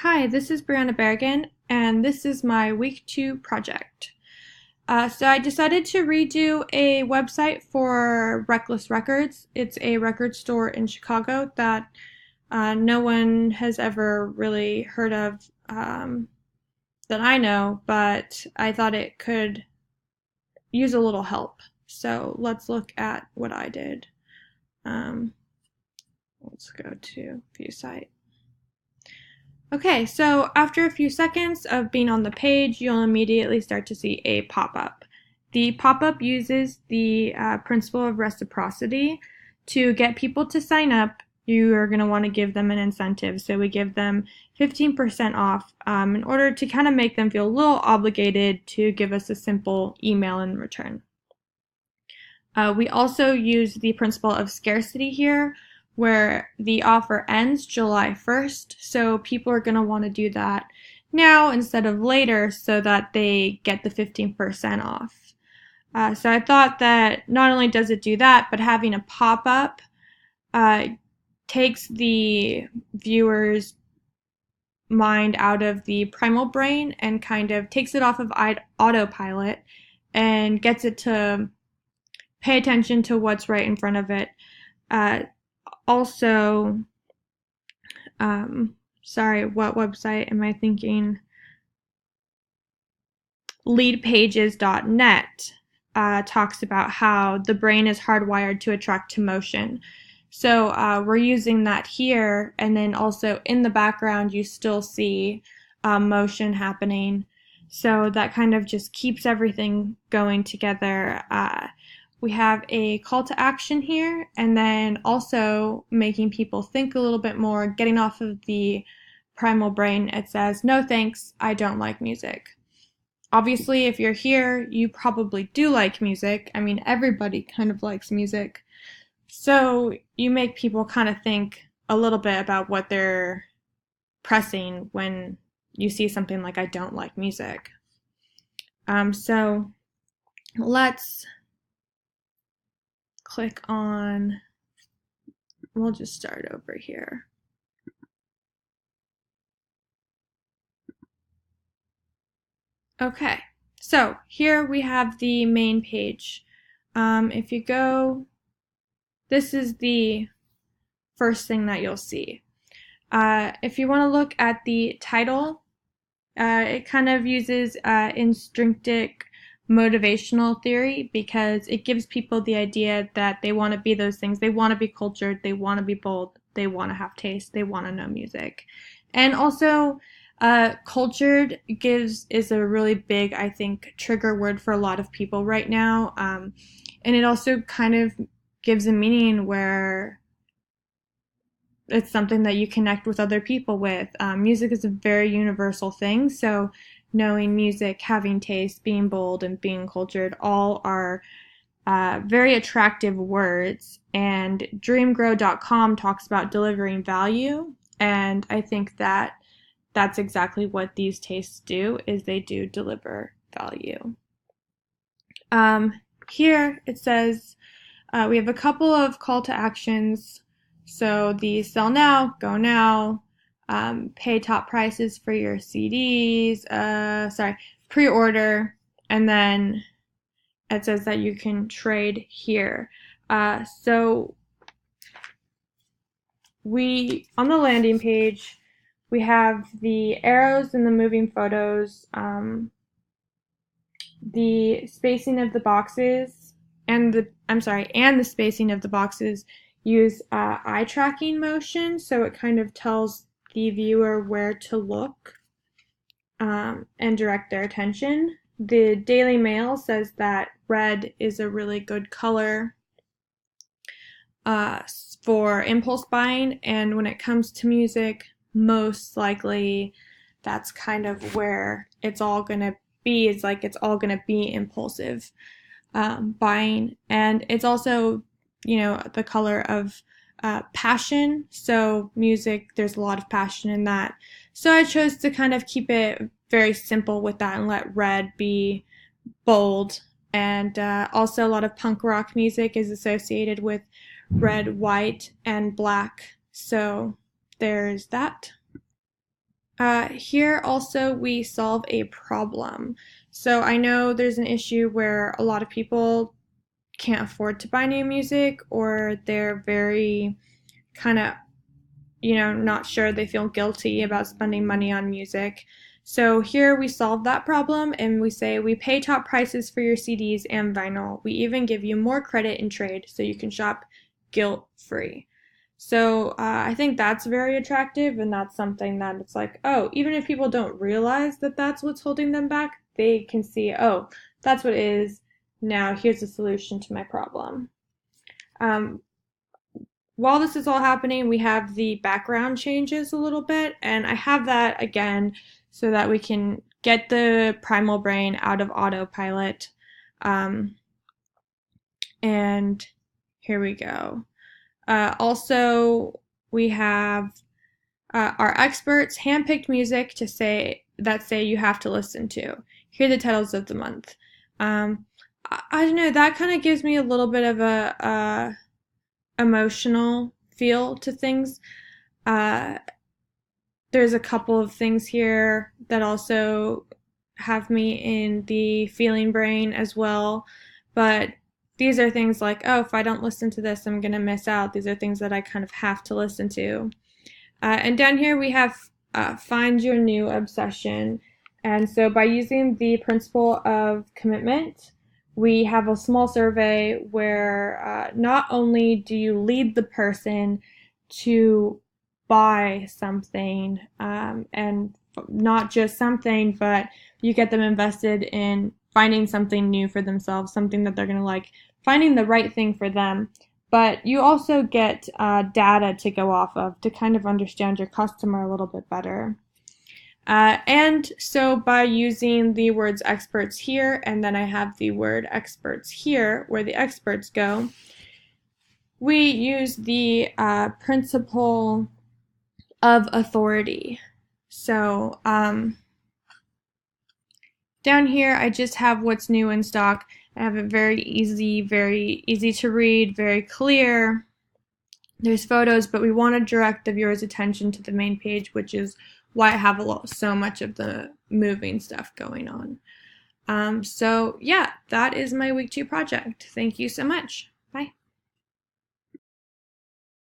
Hi, this is Brianna Berrigan, and this is my week 2 project. So I decided to redo a website for Reckless Records. It's a record store in Chicago that no one has ever really heard of that I know, but I thought it could use a little help. So let's look at what I did. Let's go to View Site. Okay, so after a few seconds of being on the page, you'll immediately start to see a pop-up. The pop-up uses the principle of reciprocity. To get people to sign up, you are going to want to give them an incentive. So we give them 15% off in order to kind of make them feel a little obligated to give us a simple email in return. We also use the principle of scarcity here, where the offer ends July 1st, so people are going to want to do that now instead of later so that they get the 15% off. So I thought that not only does it do that, but having a pop-up takes the viewer's mind out of the primal brain and kind of takes it off of autopilot and gets it to pay attention to what's right in front of it. Also, sorry, what website am I thinking? Leadpages.net talks about how the brain is hardwired to attract to motion. So we're using that here, and then also in the background you still see motion happening. So that kind of just keeps everything going together. We have a call to action here, and then also making people think a little bit more, getting off of the primal brain. It says, no thanks, I don't like music. Obviously, if you're here, you probably do like music. I mean, everybody kind of likes music. So you make people kind of think a little bit about what they're pressing when you see something like, I don't like music. So let's click on, we'll just start over here. Okay, so here we have the main page. If you go, this is the first thing that you'll see. If you want to look at the title, it kind of uses intrinsic motivational theory because it gives people the idea that they want to be those things. They want to be cultured, they want to be bold, they want to have taste, they want to know music. And also, cultured is a really big, I think, trigger word for a lot of people right now. And it also kind of gives a meaning where it's something that you connect with other people with. Music is a very universal thing, so knowing music, having taste, being bold, and being cultured all are very attractive words. And dreamgrow.com talks about delivering value, and I think that that's exactly what these tastes do, is they do deliver value. Here it says we have a couple of call to actions. So the sell now, go now, pay top prices for your CDs, pre-order, and then it says that you can trade here. So on the landing page, we have the arrows and the moving photos, the spacing of the boxes, and the spacing of the boxes use eye tracking motion, so it kind of tells the viewer where to look and direct their attention. The Daily Mail says that red is a really good color for impulse buying, and when it comes to music, most likely that's kind of where it's all going to be. It's like it's all going to be impulsive buying, and it's also, you know, the color of passion. So music, there's a lot of passion in that. So I chose to kind of keep it very simple with that and let red be bold. And also a lot of punk rock music is associated with red, white, and black. So there's that. Here also we solve a problem. So I know there's an issue where a lot of people can't afford to buy new music, or they're very kind of, not sure, they feel guilty about spending money on music. So here we solve that problem and we say we pay top prices for your CDs and vinyl. We even give you more credit in trade so you can shop guilt-free. So I think that's very attractive, and that's something that it's like, oh, even if people don't realize that that's what's holding them back, they can see, oh, that's what it is. Now here's a solution to my problem. While this is all happening, we have the background changes a little bit, and I have that again so that we can get the primal brain out of autopilot. And here we go. Also, we have our experts handpicked music to say you have to listen to. Here are the titles of the month. I don't know, that kind of gives me a little bit of a emotional feel to things. There's a couple of things here that also have me in the feeling brain as well, but these are things like, oh, if I don't listen to this, I'm going to miss out. These are things that I kind of have to listen to. And down here we have find your new obsession. And so by using the principle of commitment, we have a small survey where not only do you lead the person to buy something, and not just something, but you get them invested in finding something new for themselves, something that they're going to like, finding the right thing for them. But you also get data to go off of to kind of understand your customer a little bit better. And so by using the words experts here, and then I have the word experts here, where the experts go, we use the principle of authority. So down here, I just have what's new in stock. I have it very easy to read, very clear. There's photos, but we want to direct the viewer's attention to the main page, which is why I have so much of the moving stuff going on. So yeah, that is my week 2 project. Thank you so much. Bye.